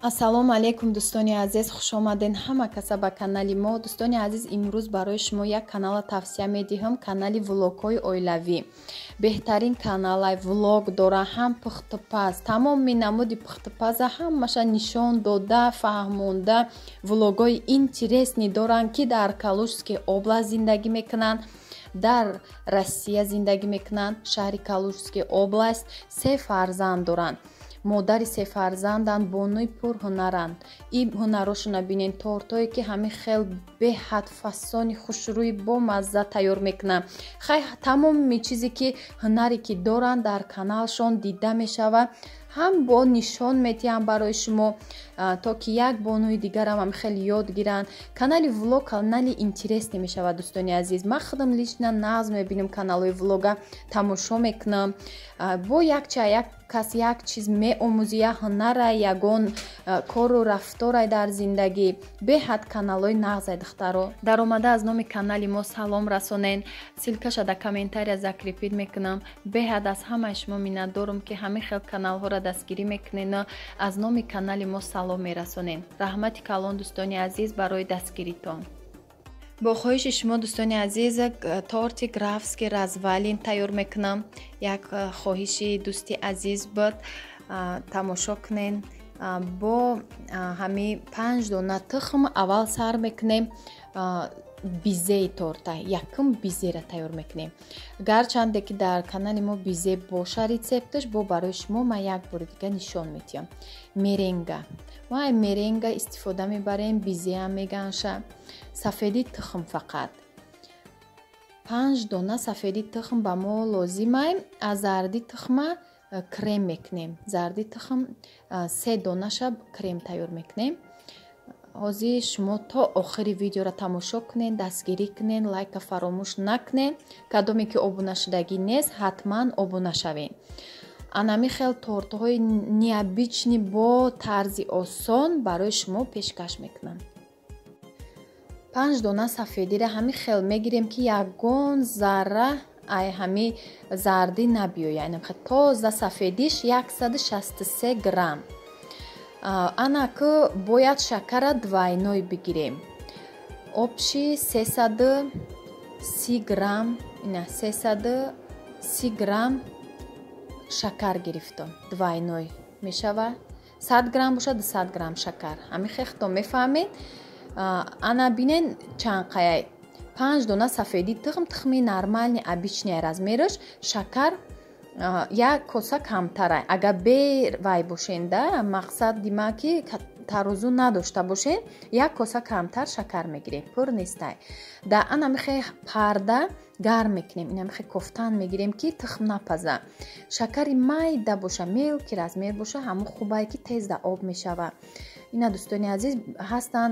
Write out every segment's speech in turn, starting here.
ассалому алайкум дӯстони азиз, хушомаден ҳама каса ба канали мо. Дӯстони азиз, имрӯз барои шумо як канала тавсия медиҳам, канали влогҳои оилавӣ. Беҳтарин каналай влог дора, ҳам пухтупаз, тамоми намуди пухтупаза ҳамаша нишон дода, фаҳмонда влогҳои интересни доранд, ки дар Калужский област зиндагӣ мекунанд, дар Россия зиндагӣ мекунанд. Шаҳри Калужский област 3 фарзанд доранд. Модари 3 фарзанданд, бонуи пурҳунаранд. Ин ҳунарашона бинен, тортое ки ҳамин хел беҳад фасони хушрӯи бомазза тайёр мекунанд. Хай тамоми чизе ки ҳунаре ки доранд дар каналшон дида мешавад. ҳам бо нишон метиҳам барои шумо, то ки як бонуи дигарам ҳам хеле ёд гиранд. Канали влог канали интересне мешавад дӯстони азиз. Ман худам лично нағз мебинам, каналои влога тамошо мекунам. Бо як кас як чиз меомӯзи, як ҳунара, ягон кору рафторай дар зиндагӣ. Беҳад каналои нағзай духтаро. Даромада аз номи канали мо салом расонен. Силкаша дар комментария закрепид мекунам. Беҳад аз ҳамаи шумо миннатдорам ки ҳамин хел каналҳоро дастгирӣ мекунен. Аз номи канали мо салом мерасонем. Раҳмати калон дӯстони азиз барои дастгиритон. бо хоҳиши шумо дӯстони азиз, торти графский развалин тайёр мекунам. Як хоҳиши дӯсти азиз буд, тамошо кунен. Бо ҳами 5 дона тухм аввал сар мекунем бизеи торта, якум бизера тайёр мекунем. Гарчанде ки дар канали мо бизе боша рецепташ, бо барои шумо ман як бори дига нишон медиҳам. Меренга, ма меренга истифода мебарем, бизеам меганша. Сафеди тухм фақат 5 дона сафеди тухм ба мо лозимай. аз зарди тухма крем мекунем. Зарди тухм 3 донаша крем тайёр мекунем. ҳозир шумо то охири видеоро тамошо кунен, дастгирӣ кунен, лайка фаромӯш накунен. Кадоме ки обуна шудагӣ нест, ҳатман обуна шавен. анами хел тортҳои необични бо тарзи осон барои шумо пешкаш мекунам. 5 дона сафедиро ҳамин хел мегирем ки ягон зарра ай ҳами зарди набиёяд. тоза сафедиш 163 грамм. ана ки бояд шакара двойной бигирем. обши 330 грамм, 330 грамм шакар гирифтам. Двойной мешавад. 100 грамм бошад, 200 грамм шакар. ҳамин хехто мефаҳмед. ана бинен чанд қаяй 5 дона сафеди тухми нормальни обични размераш. Шакар як коса камтарай. Агар бе вай бошенда, мақсад дима ки тарозу надошта бошен, як коса камтар шакар мегирем. пур нестай. Да ана мехе парда гарм мекунем. Ина мехе кофтан мегирем ки тухм напаза. Шакари майда боша, мелки размер боша, ҳамон хубай ки тез да об мешава. ина дӯстони азиз ҳастан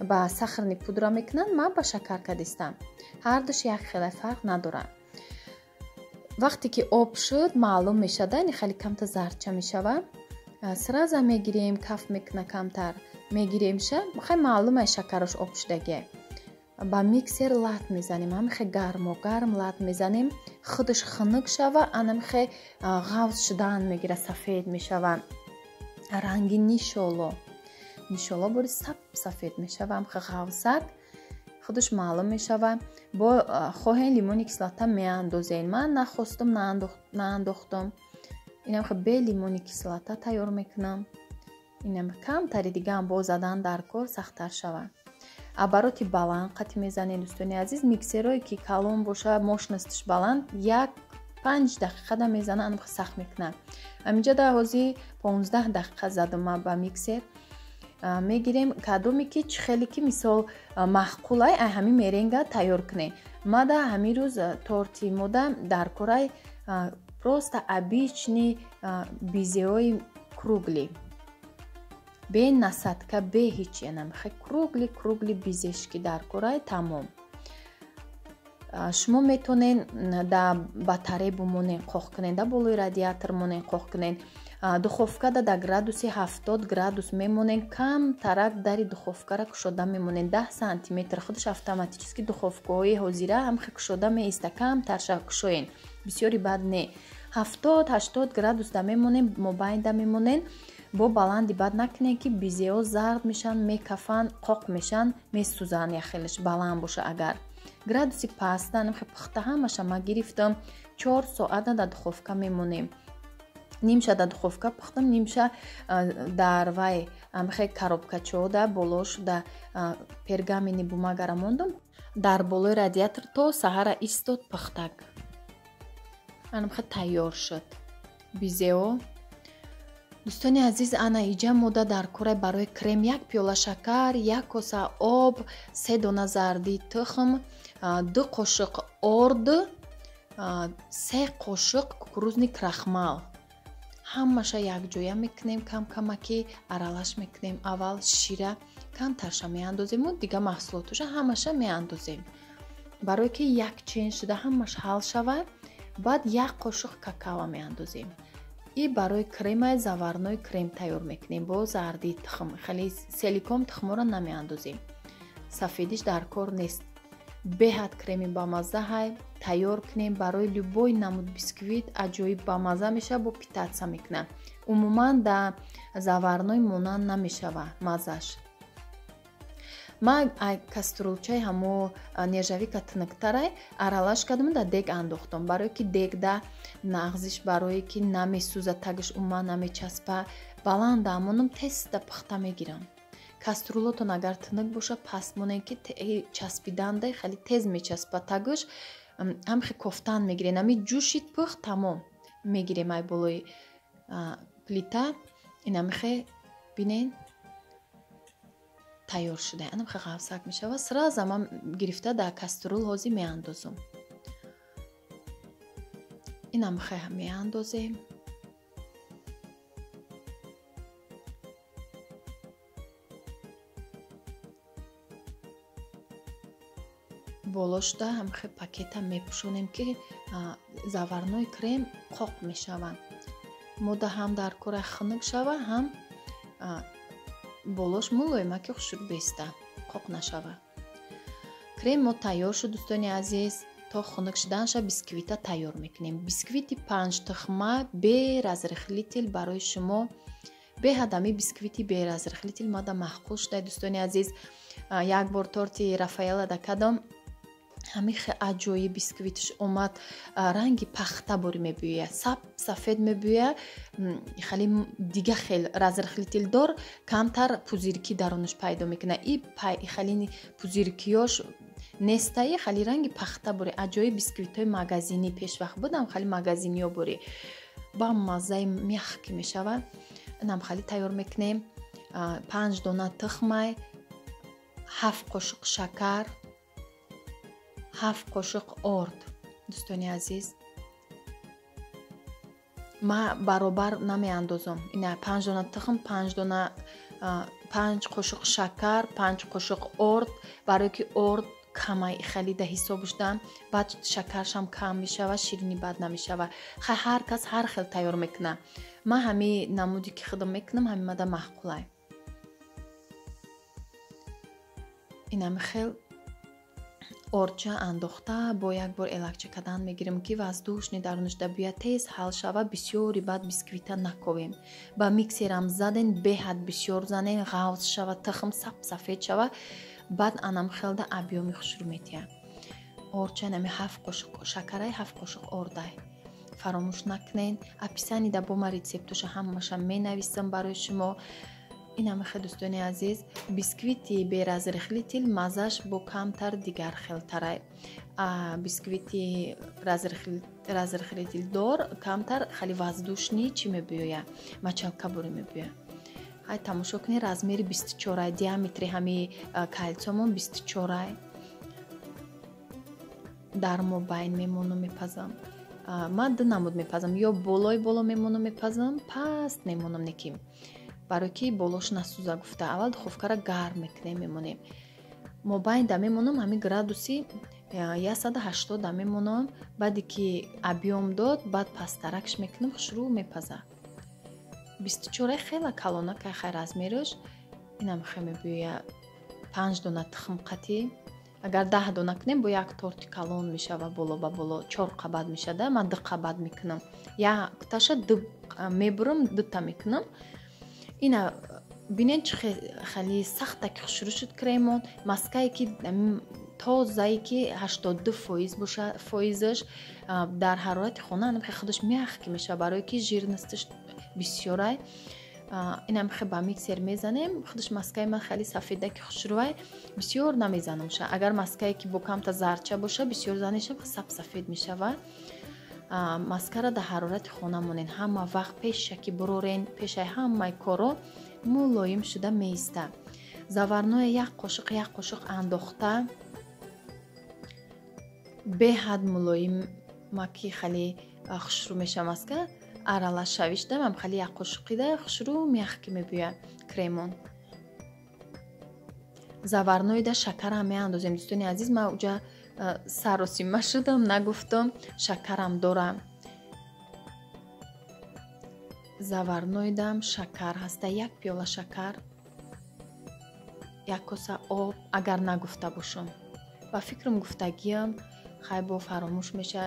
ба сахарни пудра мекунанд, ман ба шакарка дистам. ҳар душ як хеле фарқ надорад. вақте ки об шуд маълум мешада, ин хеле камтар зардча мешава. сраза мегирем, каф мекуна камтар мегирем ша, хай маълум ай шакараш об шудагӣ. ба миксер лат мезанем, ҳамихе гарм лат мезанем, худаш хунук шава, анамихе ғавз шудан мегира, сафед мешава. ранги нишоло бори сафед мешава, ҳамихе ғавзак худаш маълум мешава. бо хоҳен лимони кислота меандозем. ман нахостам, наандохтам. инам бе лимони кислота тайёр мекунам. инам камтари дигаам бо задан дар кор сахттар шавад. абароти баланд қати мезанем дӯстони азиз. миксерое ки калон боша, мощностиш баланд, 5 дақиқада мезана, анам сахт мекунад. аминҷа да ҳозир 15 дақиқа задам ман ба миксер. мегирем кадоме ки чихеле ки мисол маъқулай ай ҳамин меренга тайёр кунем. мада ҳамин рӯз торти мода дар корай просто обични бизеҳои кругли, бе насадка, бе ҳичи, анамихе кругли бизешки дар корай тамом. шумо метонен да батарея бумонен қоқ кунен, да болои радиатор монен қоқ кунен. духовкада да градуси 70 градус мемонен. кам тарак дари духовкара кушода мемонен. 10 сантиметр худаш автоматически духовкаҳои ҳозира ҳамхе кушода меиста. кам тарша кушоен, бисёри бад не. 70-80 градус да мемонен, мобайн да мемонен. бо баланди бад накунед ки безеҳо зард мешан, мекафан, қоқ мешан, месӯзанд. яхелаш баланд боша. агар градуси паста намхе пухта ҳамаша ма гирифтам 4 соата дар духовка мемонем. нимша дар духовка пухтам, нимша дар вай амхе коробкачо да болош да пергамени бумагара мондам дар болои радиатор то саҳара истод пухтак. анамхе тайёр шуд безеҳо. дӯстони азиз, ана иҷа мода дар кора барои крем 1 пиёла шакар, 1 коса об, 3 дона зарди тухм, 2 қошиқ орд, 3 қошиқ кукурузни крахмал. ҳамаша якҷоя мекунем, кам-камаки аралаш мекунем. аввал шира камтарша меандозем, дига маҳсулоташа ҳамаша меандозем, барое ки якчен шуда ҳамаш ҳал шавад. баъд 1 қошиқ какао меандозем. и барои кремаи заварнои крем тайёр мекунем бо зарди тухм. хеле силикон тухморо намеандозем, сафедиш дар кор нест. беҳад креми бамазза ҳай тайёр кунем. барои любой намуд бисквит аҷоиб бамазза меша, бо питатса мекунам. умуман да заварной монанд намешава маззаш. ма каструлчаи ҳамо нержавика тинуктарай аралаш кардам, да дег андохтам, барое ки дегда нағзиш, барое ки намесӯза, тагиш умуман намечаспа. баланда амонам теста пухта мегирам. каструлотон агар тинук боша паст монем ки часпиданда хеле тез мечаспа, тагиш ҳамхе кофтан мегирем. ами ҷӯшид пухт тамом мегирем ай болои плита. инамхе бинен тайёр шуда. анамхе ғафсак мешава. сразу ама гирифта дар каструл ҳозир меандозам. инамхе меандозем. болошда ҳамхе пакета мепӯшонем ки заварнои крем қоқ мешава. мода ҳам дар кора хунук шава, ҳам болош мулоима ки хушрӯ беста қоқ нашава. крем мо тайёр шуд дӯстони азиз. то хунук шуданша бисквита тайёр мекунем. бисквити 5 тухма беразрихлитил барои шумо. беҳадами бисквити беразрихлитил мада маҳқул шуда дӯстони азиз. як бор торти рафаэла дакадам, ҳамихе аҷоиб бисквитш омад. ранги пахта бори мебӯя, сафед мебӯя, хеле дига хел разрихлитилдор, камтар пузирки дарунаш пайдо мекуна. и хеле пузиркиёш нестаи хеле ранги пахта бори. аҷоиб бисквитҳои магазинӣ пешвақт будам, хеле магазиниё бори, ба маззаи мяхки мешавад. инам хеле тайёр мекунем. 5 дона тухмай, 7 қошиқ шакар, 7 қошиқ орд. дӯстони азиз, ма баробар намеандозам. ина 5 дона тухм, 5 қошиқ шакар, 5 қошиқ орд, барое ки орд камай хеле да ҳисоб шудан. баъд шакаршам кам мешава, ширини бад намешава. ҳар кас ҳар хел тайёр мекуна. ма ҳами намуди ки худам мекунам ҳами мада маҳқулай. инами хел орча андохта бо як бор элакча кадан мегирем ки воздушни дарунашда бия тез ҳал шава. бисёри баъд бисквита наковем. ба миксерам заден, беҳад бисёр занен, ғавз шава, тухм сафед шава. баъд анам хелда абёми хушрӯ метия. орча нами 7 қошиқ шакарай, 7 қошиқ ордай. фаромӯш накунен. аписанида бо ма рецептуша ҳамаша менависам барои шумо. инамихе дӯстони азиз, бисквити беразрихлитил маззаш бо камтар дигар хелтарай. бисквити разрихлитилдор камтар хеле воздушни чӣ мебӯя, мачалка бори мебӯя. ҳай тамошо кунед, размери 24, диаметри ҳами кальцомон 24. дар мобайн мемонам мепазам. ман ду намуд мепазам, ё болои боло мемонам мепазам, паст мемонам неким, барои ки болош насӯза гуфта. аввал духовкара гарм мекунем, мемонем. мобайн да мемонам ҳами градуси 180 да мемонам. баъде ки абём дод, баъд пастаракш мекунам, хушрӯ мепаза. 24 хела калона кайхай размериш. инам хе мебӯя 5 дона тухм қатӣ. агар 10 дона кунем бо як торти калон мешава, боло ба боло 4 қабат мешада. ман 2 қабат мекунам. якташа мебурам, 2 та мекунам. ина бинед чӣ хеле сахта ки шурӯъ шуд кремон. маскае ки тозае ки 82% боша фоизаш дар ҳарорати хона худаш мягкӣ мешава, барое ки жирностиш бисёрай. инам ба миксер мезанем. худаш маскаи ман хеле сафеда ки хушрӯай бисёр намезанам. агар маскае ки бо камта зарча боша бисёр занешам сафед мешава. маскара дар ҳарорати хона монен. ҳама вақт пеша ки бурорен, пешаи ҳамаи коро мулоим шуда меиста. заварное як қошиқ андохта беҳад мулоима ки хеле хушрӯ меша маска. аралаш шавиштам ам хеле як қошиқида хушрӯ мягкӣ мебӯя кремон. заварноида шакарам меандозем. дӯстони азиз, ман уҷа саросима шудам, нагуфтам шакарам дорам. заварноидам шакар ҳаста, як пиёла шакар, як коса об, агар нагуфта бошам. ба фикрам гуфтагиам хайбо фаромӯш меша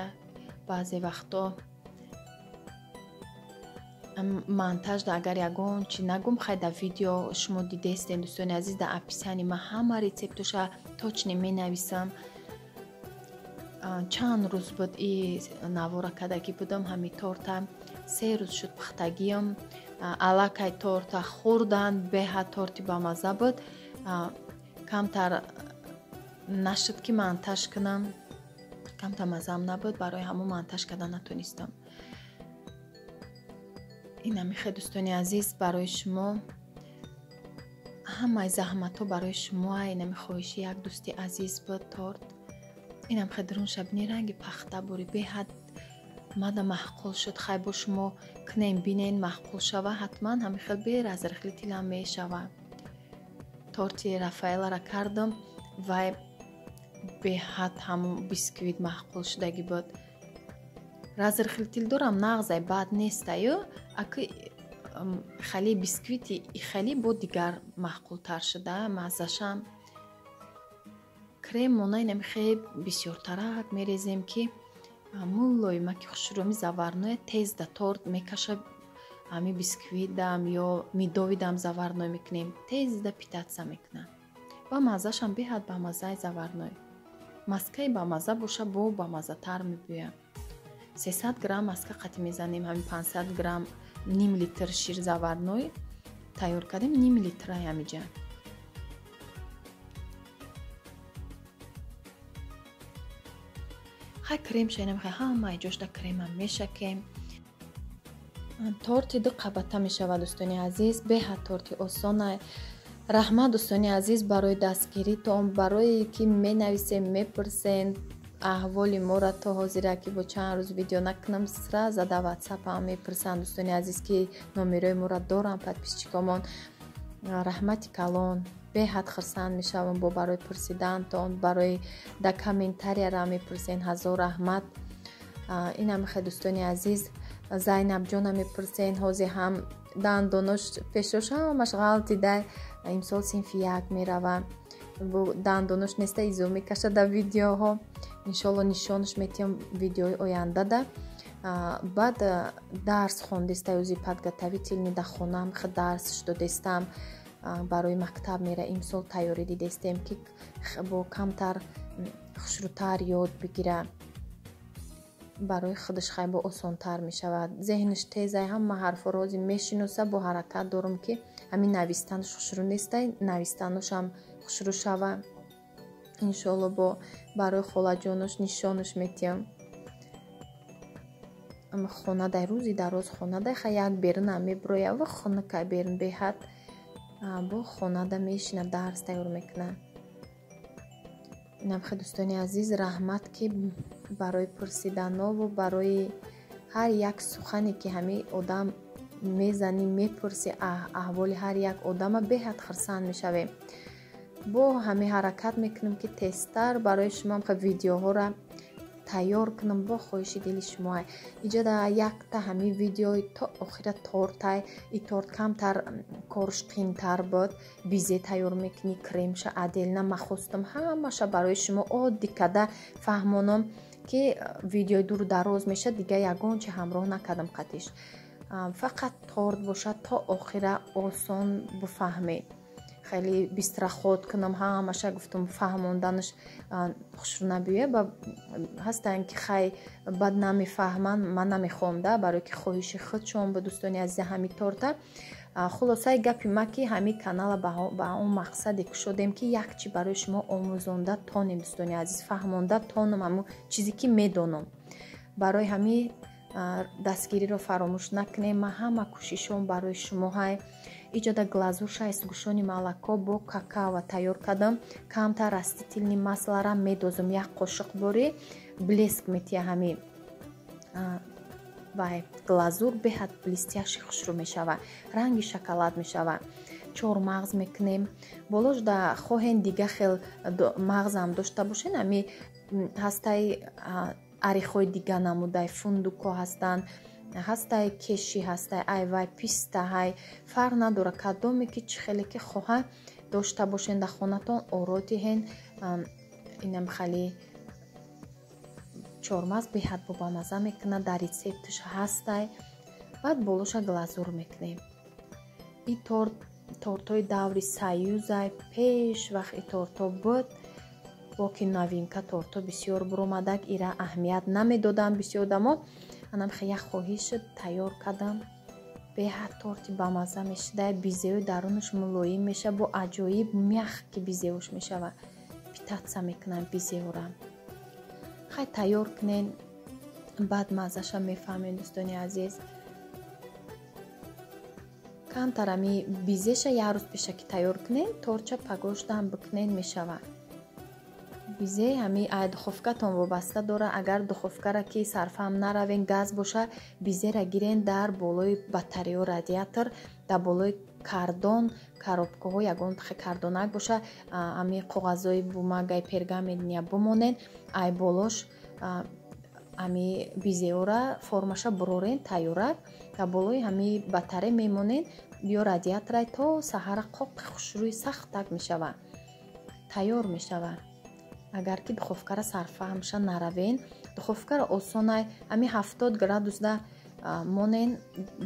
баъзе вақто. монтажда агар ягон чи нагум, хай дар видео шумо дидестен дӯстони азиз, дар описани ман ҳама рецептуша точно менависам. чанд рӯз буд и навора кардагӣ будам. ҳами торта 3 рӯз шуд пухтагиам. аллакай торта хӯрдан, беҳад торти бамаза буд. камтар нашуд ки монтаж кунам, камтар мазам набуд, барои ҳамон монтаж кардан натонистам. инам хе дӯстони азиз, барои шумо ҳамаи заҳматҳо барои шумо. инами хоҳиши як дӯсти азиз буд торт. инам хе дурун шабини ранги пахта бори беҳад мада маҳқул шуд. хай бо шумо кунем бинен маҳқул шава, ҳатман ҳами хел бе разрихли тилам мешава. торти рафаэлара кардам, вай беҳад ҳамон бисквит маҳқул шудагӣ буд. разрихлитил дорам, нағзай бад нестаю. аки хеле бисквити хеле бо дигар маҳқултар шуда, маззашам крем мона инами хеле бисёртарак мерезем ки мулоима ки хушрӯми заварное тез да торт мекаша. ҳами бисквитдам ё медовидам заварное мекунем, тез да питатса мекунам ва маззашам беҳад бамазаи заварное. маскаи бамаза боша бо бамазатар мебӯям. 300 грамм маска қатъи мезанем. ҳами 500 грамм ним литр шир заварное тайёр кардем. ним литрай ҳамиҷа. хай крем шайнам хай ҳамаи ҷошда кремам мешакем. торти 2 қабата мешавад дӯстони азиз. беҳад торти осонай. раҳмат дӯстони азиз барои дастгиритон, барое ки менависем, мепурсен аҳволи мора. то ҳозира ки бо чанд рӯз видео накунам, сразу дар ватсапам мепурсанд дӯстони азиз ки номерои мора дорам подписчикомон. раҳмати калон. беҳад хурсанд мешавам бо барои пурсидантон, барои да комментарияра мепурсен. ҳазор раҳмат. инам хе дӯстони азиз. зайнабҷона мепурсен ҳози ҳам дандонош пешош ҳамаш ғалти дай имсол синфи 1 меравам. дандонош неста изо мекаша дар видеоҳо. иншолло нишонаш метиҳам видеои ояндада. баъд дарс хондеста ёзи подготовителни да хонам хе дарс шудодестам. барои мактаб мера имсол тайёрӣ дидестем ки бо камтар хушрӯтар ёд бигира. барои худаш хайбо осонтар мешавад. зеҳниш тезай, ҳама ҳарфоро ҳозир мешиноса. бо ҳаракат дорам ки ҳамин навистанаш хушрӯ нестай, навистанашам хушрӯ шава. иншолло бо барои холаҷонаш нишонаш метиҳам. хонадай рӯзи дароз хонадай хай як берунам меброя ва хонакай берун беҳад бо хонада мешина дарс тайёр мекунам. инам хе дӯстони азиз, раҳмат ки барои пурсиданнову барои ҳар як сухане ки ҳами одам мезани мепурси аҳволи ҳар як одама беҳад хурсанд мешавем. бо ҳами ҳаракат мекунем ки тезтар барои шумо видеоҳоро тайёр кунам бо хоҳиши дили шумо. иҷода якта ҳами видеои то охира тортай. и торт камтар корш қиинтар буд. бизе тайёр мекунӣ, кремша аделна махостам ҳамаша барои шумо оддӣ када фаҳмонам ки видеои дур дароз меша. дига ягон чи ҳамроҳ накардам қатиш. фақат торт бошад то охира осон бифаҳмед. خیلی بیسترخوت کنم همش گفتم فهموندنش خوش نبیه با هستن که خیلی بد نمیفهمن من نمیخوام ده برای که خواهش خودشون به دوستانی از همین تورته خلاصه گپی ما که همین کانال با اون مقصدی که شدیم که یک چی برای شما آموزنده تونیم دوستانی عزیز فهمونده تونم همون چیزی که میدونم برای همین دستگیری رو فراموش نکنیم. من همه کوششم برای شما های ایجاد глазур шайсгӯшони молоко бо какао тайёр кардам. камтар растительни маслара медозам. як қошиқ бори блеск метия ҳами вай глазур беҳад блестящий хушрӯ мешава. ранги шоколад мешава. чормағз мекунем. болош да хоҳен дига хел мағзам дошта бошен ҳами ҳастаи арихои дига намудаи фундуко ҳастанд ҳастай кеши ҳастай айвай писта ҳай фарқ надора кадоме ки чӣ хеле ки хоҳа дошта бошен дар хонатон ородиҳен инам хали чормағз беҳад бобамаза мекунад. дар рецепташ ҳастай баъд болоша глазур мекунем. и тортои даври союзай пеш вақт и торто буд боки новинка торто бисёр буромадак ира аҳамият намедодам бисёр дамо анам хе як хоҳиш тайёр кардам. беҳад торти бамаза мешуда. безеи дарунаш мулоим меша бо аҷоиб мягки безеуш мешава. питатса мекунам безеура хай тайёр кунен баъд мазаша мефаҳмем дӯстони азиз. камтарами безеша як рӯз пеша ки тайёр кунен торча пагоштам бикунен мешава. бизе ҳами духовкатон вобаста дора. агар духовкара ки сарфам наравен газ боша бизера гирен дар болои батарео радиатор дар болои кардон коробкаҳо ягон тахе кардонак боша ҳами коғазои бумагай пергаментния бумонен ай болош ҳами бизеора формаша бурорен тайёрак дар болои ҳами батаре мемонен ё радиаторай то саҳара қоқи хушрӯи сахтак мешава тайёр мешава. агар ки духовкара сарфаҳмша наравен духовкара осонай ҳами 70 градусда монен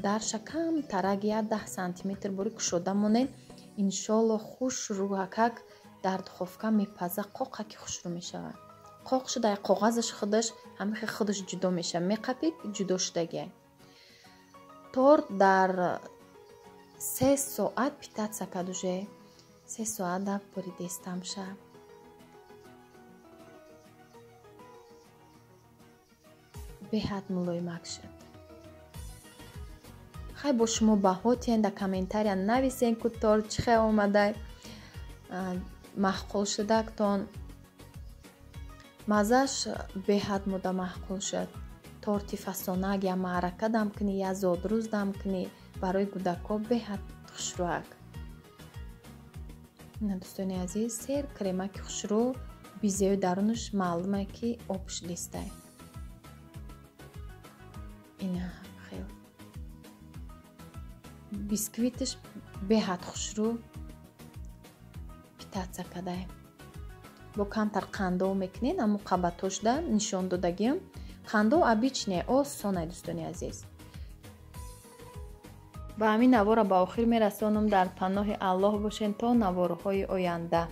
дарша камтарак 10 сантиметр бори кушода монен иншолло хуш рӯҳакак дар духовка мепаза қоқаки хушрӯ мешава. қоқ шуда коғазаш худаш ҳамихе худаш ҷудо меша меқапик ҷудо шудагия. торт дар 3 соат питатса кадуже 3 соат да бори дестамша беҳад мулоимак шуд. хай бо шумо баҳотиен дар комментария нависен ку торт чӣ хел омадай маҳқул шудактон. мазаш беҳад муда маҳқул шуд. торти фасонак я маърака дам кунӣ я зодрӯз дам кунӣ барои кӯдако беҳад хушрӯак. дӯстони азиз сер кремаки хушрӯ безеи дарунаш маълуме ки обш листай ина хел бисквиташ беҳад хушрӯ питатса кадай бо камтар қандов мекунен аммо қабатошда нишон додагиам қандов обичне осонай дӯстони азиз. ба ҳамин навора ба охир мерасонам. дар паноҳи аллоҳ бошен то навораҳои оянда.